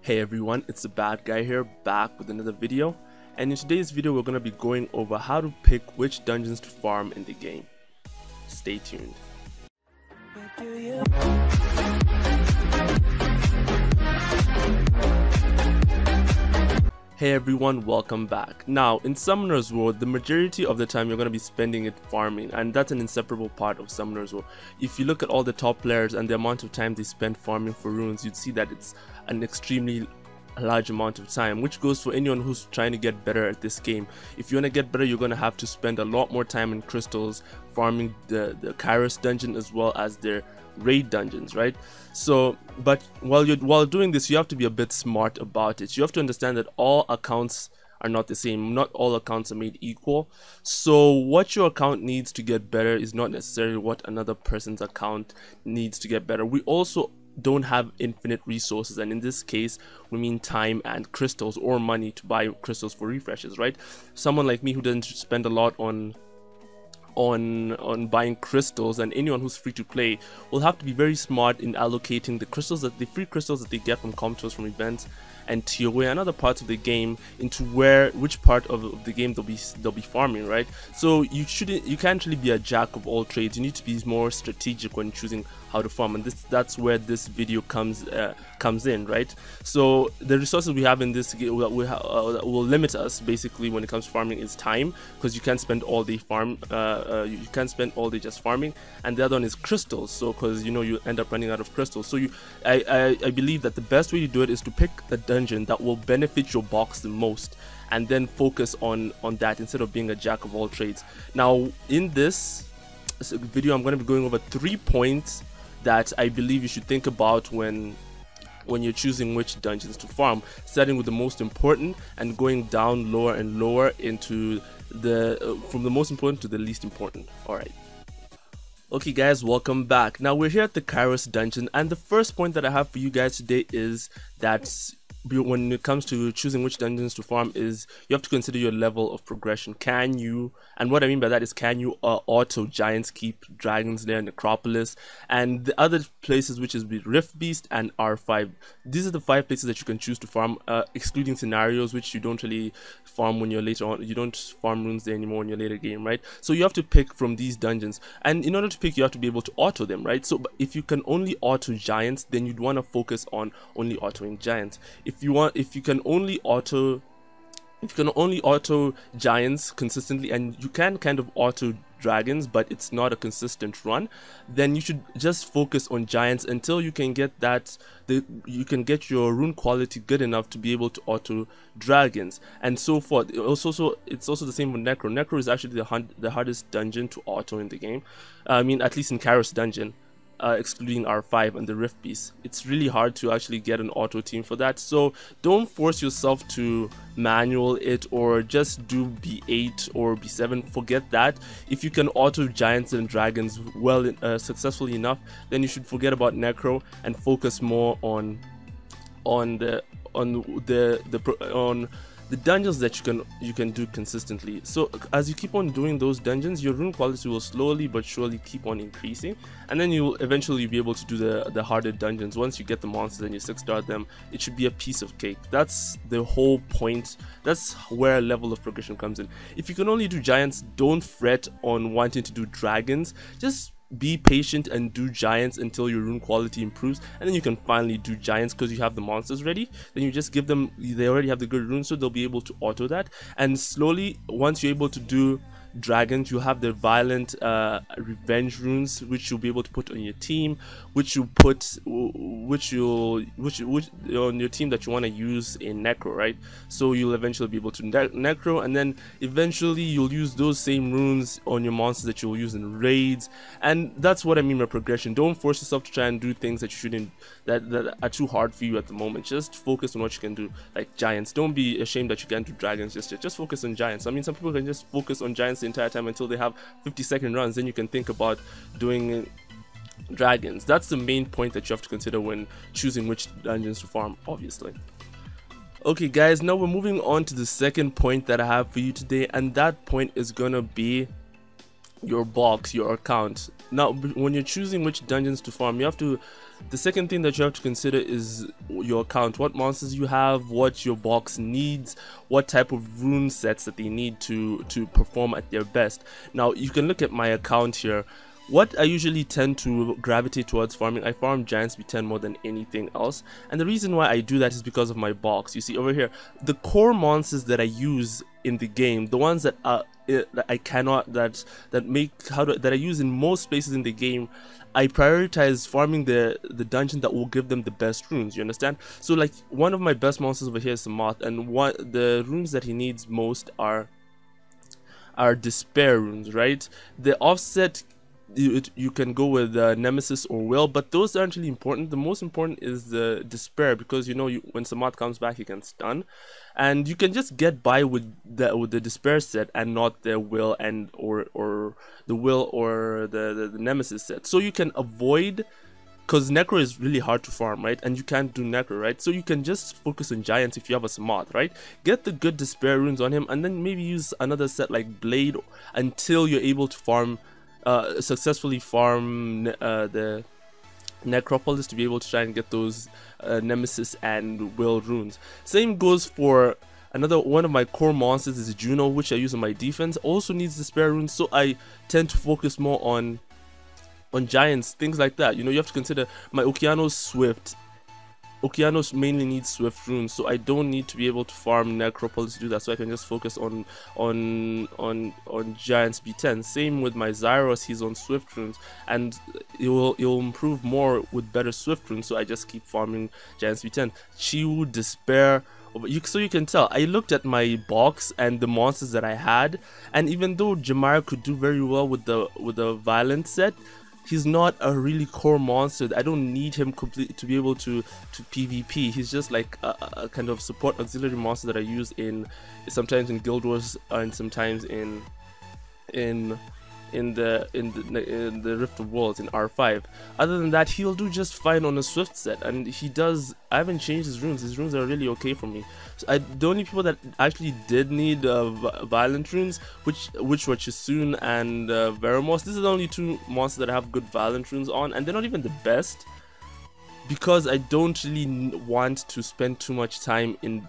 Hey everyone, it's the bad guy here, back with another video, and in today's video we're going to be going over how to pick which dungeons to farm in the game. Stay tuned. Hey everyone, welcome back. Now, in Summoner's World, the majority of the time you're going to be spending it farming, and that's an inseparable part of Summoner's World. If you look at all the top players and the amount of time they spend farming for runes, you'd see that it's an extremely large amount of time, which goes for anyone who's trying to get better at this game. If you want to get better, you're going to have to spend a lot more time in crystals, farming the Kairos dungeon as well as their raid dungeons, right? So but while doing this, you have to be a bit smart about it. You have to understand that all accounts are not the same. Not all accounts are made equal. So what your account needs to get better is not necessarily what another person's account needs to get better. We also don't have infinite resources, and in this case we mean time and crystals or money to buy crystals for refreshes, right? Someone like me who doesn't spend a lot on buying crystals, and anyone who's free to play will have to be very smart in allocating the free crystals that they get from competitors, from events and TOA and other parts of the game into which part of the game they'll be farming, right? So you can't really be a jack of all trades. You need to be more strategic when choosing how to farm, and that's where this video comes in, right? So the resources we have in this game that will limit us basically when it comes to farming is time, because you can't spend all day you can't spend all day just farming, and the other one is crystals, so because you end up running out of crystals. So I believe that the best way to do it is to pick the dungeon that will benefit your box the most, and then focus on that instead of being a jack of all trades. Now in this video I'm going to be going over 3 points that I believe you should think about when you're choosing which dungeons to farm, starting with the most important and going down lower and lower into from the most important to the least important. Alright. Okay guys, welcome back. Now we're here at the Kairos dungeon, and the first point that I have for you guys today is that when it comes to choosing which dungeons to farm is you have to consider your level of progression. Can you, and what I mean by that is, can you auto Giants Keep, Dragon's Lair, Necropolis, and the other places, which is Rift Beast and R5. These are the 5 places that you can choose to farm, excluding scenarios, which you don't really farm when you're later on. You don't farm runes there anymore in your later game, right? So you have to pick from these dungeons, and in order to pick, you have to be able to auto them, right? So if you can only auto Giants, then you'd want to focus on only autoing Giants. If you can only auto Giants consistently, and you can kind of auto dragons but it's not a consistent run, then you should just focus on Giants until you can get you can get your rune quality good enough to be able to auto dragons and so forth. It's also the same with Necro. Necro is actually the hardest dungeon to auto in the game. I mean, at least in Kairos dungeon. Excluding R5 and the Rift Beast, it's really hard to actually get an auto team for that. So don't force yourself to manual it or just do B8 or B7. Forget that. If you can auto Giants and Dragons successfully enough, then you should forget about Necro and focus more on the dungeons that you can do consistently. So as you keep on doing those dungeons, your rune quality will slowly but surely keep on increasing, and then you'll eventually be able to do the harder dungeons. Once you get the monsters and you 6-star them, it should be a piece of cake. That's the whole point. That's where level of progression comes in. If you can only do Giants, don't fret on wanting to do dragons. Just be patient and do Giants until your rune quality improves, and then you can finally do Giants because you have the monsters ready. Then you just give them, they already have the good runes, so they'll be able to auto that, and slowly once you're able to do dragons, you have the violent revenge runes, which you'll be able to put on your team, which on your team that you want to use in Necro, right? So you'll eventually be able to Necro, and then eventually you'll use those same runes on your monsters that you'll use in raids. And that's what I mean by progression. Don't force yourself to try and do things that you shouldn't, that are too hard for you at the moment. Just focus on what you can do, like Giants. Don't be ashamed that you can't do dragons just yet. Just focus on Giants. I mean, some people can just focus on Giants the entire time until they have 50-second runs, then you can think about doing dragons. That's the main point that you have to consider when choosing which dungeons to farm, obviously. Okay guys, now we're moving on to the second point that I have for you today, and that point is gonna be your box, your account. Now when you're choosing which dungeons to farm, you have to, the second thing that you have to consider is your account, what monsters you have, what your box needs, what type of rune sets that they need to perform at their best. Now you can look at my account here. What I usually tend to gravitate towards farming, I farm Giants B10 more than anything else, and the reason why I do that is because of my box. You see over here, the core monsters that I use in the game, the ones that I cannot, that I use in most places in the game, I prioritize farming the dungeon that will give them the best runes. You understand? So like one of my best monsters over here is the Moth, and the runes that he needs most are despair runes, right? The offset, you can go with Nemesis or Will, but those aren't really important. The most important is the despair, because you know when Samat comes back, he can stun, and you can just get by with the despair set and not the Will and or the Nemesis set. So you can avoid, because Necro is really hard to farm, right? And you can't do Necro, right? So you can just focus on Giants if you have a Samat, right? Get the good despair runes on him, and then maybe use another set like Blade until you're able to farm. Successfully farm the Necropolis to be able to try and get those Nemesis and Will runes. Same goes for another one of my core monsters is Juno, which I use on my defense. Also needs despair runes, so I tend to focus more on Giants, things like that. You know, you have to consider my Okeanos Swift. Okeanos mainly needs Swift runes, so I don't need to be able to farm Necropolis to do that, so I can just focus on Giants B10. Same with my Zyros, he's on Swift runes, and it will improve more with better Swift runes, so I just keep farming Giants B10. Chiwu, Despair, so you can tell, I looked at my box and the monsters that I had, and even though Jamara could do very well with the Violent set, he's not a really core monster. I don't need him completely to be able to PvP. He's just like a kind of support auxiliary monster that I use sometimes in Guild Wars and sometimes in the Rift of Worlds in R5. Other than that, he'll do just fine on a Swift set, and he does. I haven't changed his runes. His runes are really okay for me. So the only people that actually did need violent runes, which were Chisun and Veramos. These are the only two monsters that have good violent runes on, and they're not even the best, because I don't really want to spend too much time in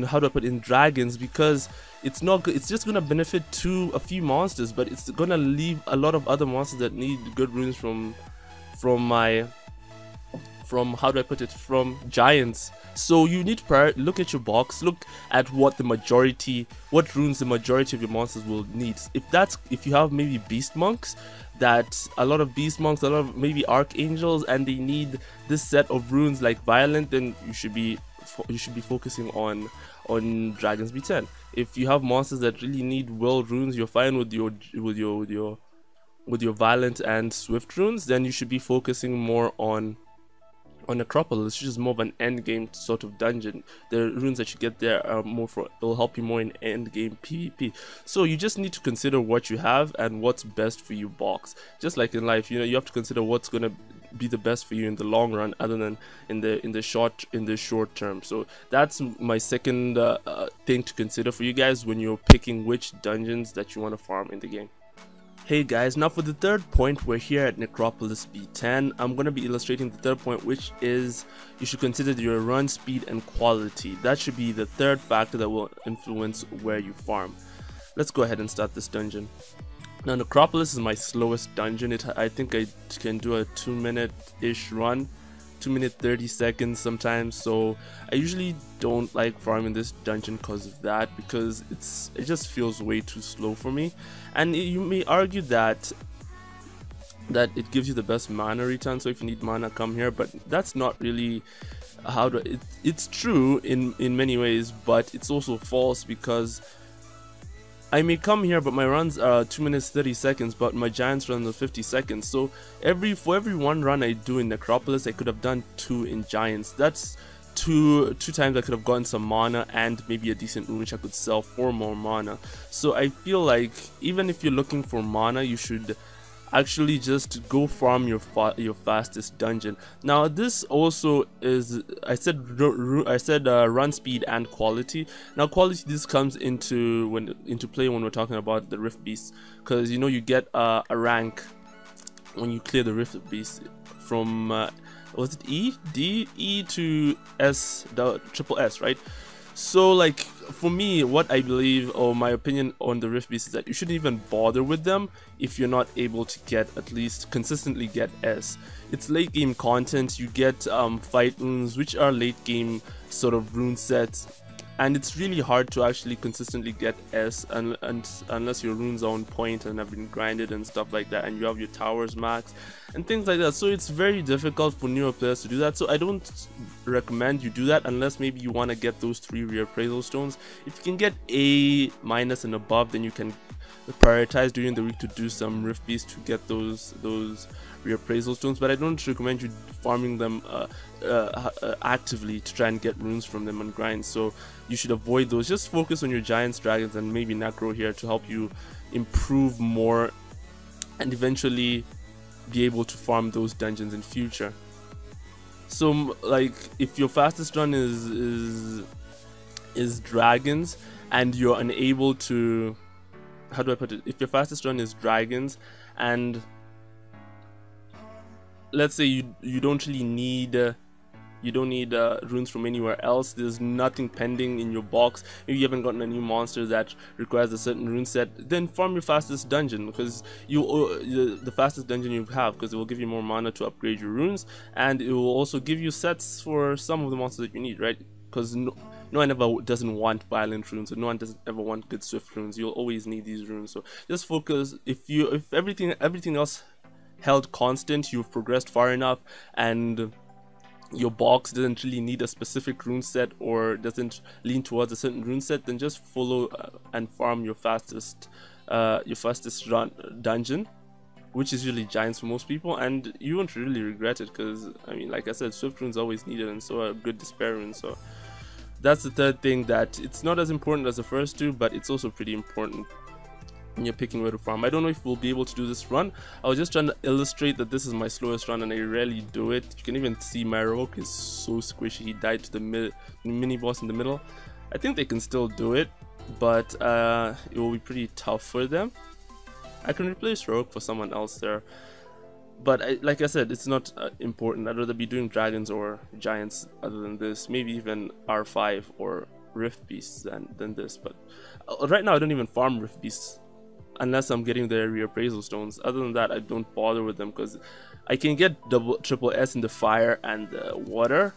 how do I put in dragons, because it's just gonna benefit a few monsters, but it's gonna leave a lot of other monsters that need good runes from how do I put it, from Giants. So you need to look at your box, look at what runes the majority of your monsters will need. If you have maybe beast monks, a lot of maybe archangels, and they need this set of runes like violent, then you should be focusing on Dragons B10. If you have monsters that really need will runes, you're fine with your violent and swift runes, then you should be focusing more on Acropolis, which is more of an end game sort of dungeon. The runes that you get there are will help you more in end game PvP. So you just need to consider what you have and what's best for you box. Just like in life, you know, you have to consider what's gonna be the best for you in the long run, other than in the short term. So that's my second thing to consider for you guys when you're picking which dungeons that you want to farm in the game. Hey guys, now for the third point, we're here at Necropolis B10. I'm going to be illustrating the third point, which is you should consider your run speed and quality. That should be the third factor that will influence where you farm. Let's go ahead and start this dungeon. Now Necropolis is my slowest dungeon. I think I can do a 2-minute-ish run, 2 minutes 30 seconds sometimes, so I usually don't like farming this dungeon because of that, because it just feels way too slow for me. And you may argue that it gives you the best mana return, so if you need mana, come here, but that's not really it's true in many ways, but it's also false, because I may come here, but my runs are 2 minutes 30 seconds, but my Giants runs are 50 seconds. So for every one run I do in Necropolis, I could have done 2 in Giants. That's two times I could have gotten some mana and maybe a decent rune which I could sell for more mana. So I feel like even if you're looking for mana, you should actually just go farm your fastest dungeon. Now this also is, I said run speed and quality. Now quality, this comes into play when we're talking about the Rift Beasts, because you know you get a rank when you clear the Rift Beast from was it E to S, the triple S, right? So like for me, what I believe, or my opinion on the Rift Beast, is that you shouldn't even bother with them if you're not able to get, at least consistently get S. It's late game content. You get fight runes, which are late game sort of rune sets, and it's really hard to actually consistently get S unless your runes are on point and have been grinded and stuff like that, and you have your towers max and things like that. So it's very difficult for newer players to do that. So I don't recommend you do that unless maybe you want to get those 3 reappraisal stones. If you can get A- and above, then you can prioritize during the week to do some Rift Beasts to get those reappraisal stones, but I don't recommend you farming them actively to try and get runes from them and grind. So you should avoid those. Just focus on your giants, dragons, and maybe necro here to help you improve more and eventually be able to farm those dungeons in future. So like if your fastest run is dragons and you're unable to, how do I put it, if your fastest run is dragons and let's say you don't really need runes from anywhere else, there's nothing pending in your box, maybe you haven't gotten a new monster that requires a certain rune set, then farm your fastest dungeon, because the fastest dungeon you have, because it will give you more mana to upgrade your runes, and it will also give you sets for some of the monsters that you need, right? Because no one ever doesn't want violent runes, or no one doesn't ever want good swift runes. You'll always need these runes. So just focus. If everything else held constant, you've progressed far enough, and your box doesn't really need a specific rune set or doesn't lean towards a certain rune set, then just follow and farm your fastest run dungeon, which is usually giants for most people, and you won't really regret it, because I mean, like I said, swift runes always needed, and so are good despair runes. So that's the third thing, that it's not as important as the first two, but it's also pretty important when you're picking where to farm. I don't know if we'll be able to do this run. I was just trying to illustrate that this is my slowest run and I rarely do it. You can even see my rogue is so squishy. He died to the mini boss in the middle. I think they can still do it, but it will be pretty tough for them. I can replace rogue for someone else there, but like I said, it's not important. I'd rather be doing dragons or giants other than this, maybe even R5 or Rift Beasts than this. But right now I don't even farm Rift Beasts unless I'm getting the reappraisal stones. Other than that, I don't bother with them, because I can get triple S in the fire and the water,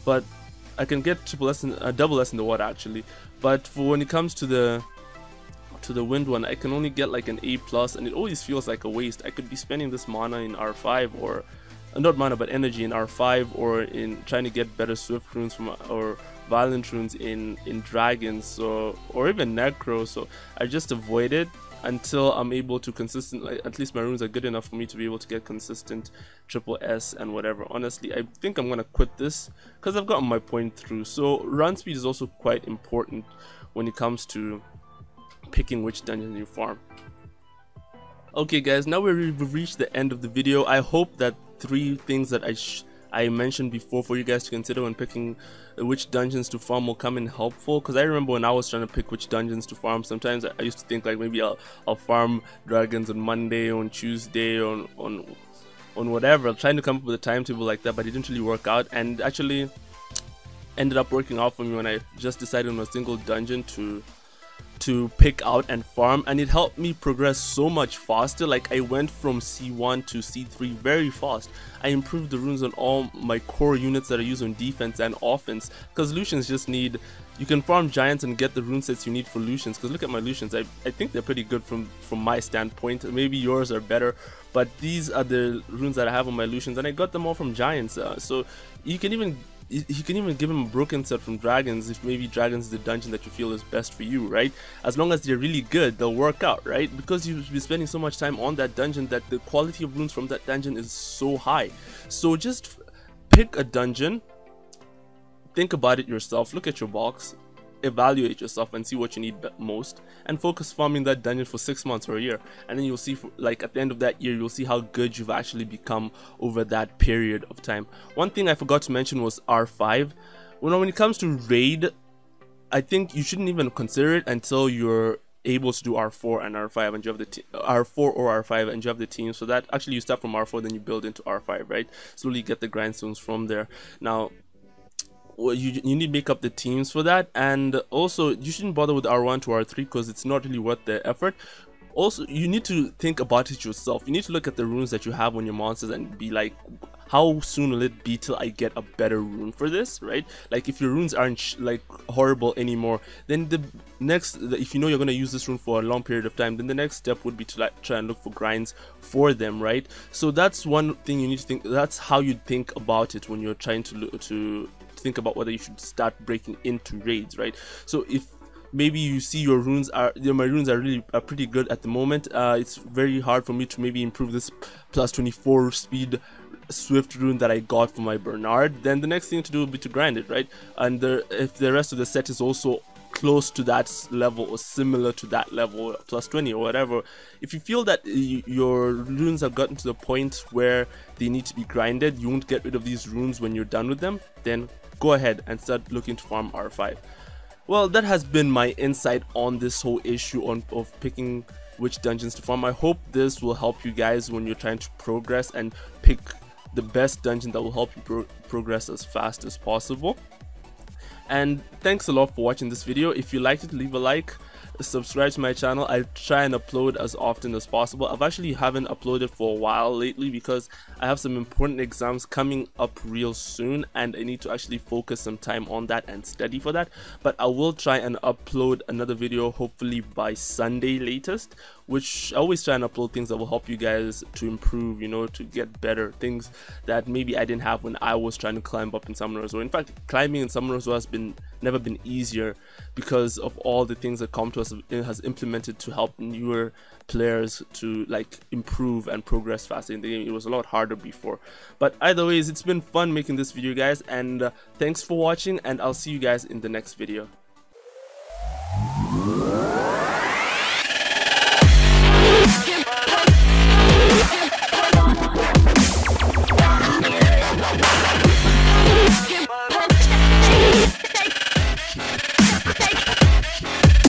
but I can get double S in the water actually. But for when it comes to the wind one, I can only get like an A+, and it always feels like a waste. I could be spending this mana in R5, or not mana but energy in R5, or in trying to get better swift runes from, or violent runes in dragons, so, or even necro. So I just avoid it until I'm able to consistently, at least my runes are good enough for me to be able to get consistent triple S and whatever. Honestly, I think I'm gonna quit this because I've gotten my point through. So run speed is also quite important when it comes to picking which dungeon you farm. Okay guys, now we've reached the end of the video. I hope that 3 things that I mentioned before for you guys to consider when picking which dungeons to farm will come in helpful, because I remember when I was trying to pick which dungeons to farm, sometimes I used to think like maybe I'll farm dragons on Monday, on Tuesday, on whatever, trying to come up with a timetable like that, but it didn't really work out, and actually ended up working out for me when I just decided on a single dungeon to pick out and farm, and it helped me progress so much faster. Like I went from C1 to C3 very fast. I improved the runes on all my core units that I use on defense and offense, because Lucians just need, you can farm giants and get the rune sets you need for Lucians, because look at my Lucians, I think they're pretty good from my standpoint. Maybe yours are better, but these are the runes that I have on my Lucians, and I got them all from giants. So you can even give them a broken set from dragons, if maybe dragons is the dungeon that you feel is best for you, right? As long as they're really good, they'll work out, right? Because you've been spending so much time on that dungeon that the quality of runes from that dungeon is so high. So just pick a dungeon, think about it yourself, look at your box, evaluate yourself and see what you need most, and focus farming that dungeon for 6 months or a year, and then you'll see like at the end of that year you'll see how good you've actually become over that period of time. One thing I forgot to mention was R5. When it comes to raid, I think you shouldn't even consider it until you're able to do R4 and R5 and you have the R4 or R5 and you have the team. So that actually you start from R4, then you build into R5, right? Slowly get the grindstones from there. Now you need to make up the teams for that, and also you shouldn't bother with R1 to R3 because it's not really worth the effort. Also, you need to think about it yourself. You need to look at the runes that you have on your monsters and be like, how soon will it be till I get a better rune for this, right? Like if your runes aren't like horrible anymore, then the next, if you know you're going to use this rune for a long period of time, then the next step would be to like try and look for grinds for them, right? So that's one thing you need to think. That's how you think about it when you're trying to think about whether you should start breaking into raids, right? So if maybe you see your runes are, my runes are pretty good at the moment, it's very hard for me to maybe improve this plus 24 speed swift rune that I got for my Bernard, then the next thing to do would be to grind it, right? And if the rest of the set is also close to that level or similar to that level, plus 20 or whatever, if you feel that your runes have gotten to the point where they need to be grinded, you won't get rid of these runes when you're done with them, then go ahead and start looking to farm R5. Well, that has been my insight on this whole issue of picking which dungeons to farm. I hope this will help you guys when you're trying to progress and pick the best dungeon that will help you progress as fast as possible. And thanks a lot for watching this video. If you liked it, leave a like, subscribe to my channel. I try and upload as often as possible. I've actually haven't uploaded for a while lately because I have some important exams coming up real soon and I need to actually focus some time on that and study for that. But I will try and upload another video hopefully by Sunday latest, which I always try and upload things that will help you guys to improve, you know, to get better, things that maybe I didn't have when I was trying to climb up in Summoners. Or in fact, climbing in Summoners has never been easier because of all the things that Comtos has implemented to help newer players to like improve and progress faster in the game. It was a lot harder before, but either ways, it's been fun making this video, guys, and thanks for watching, and I'll see you guys in the next video.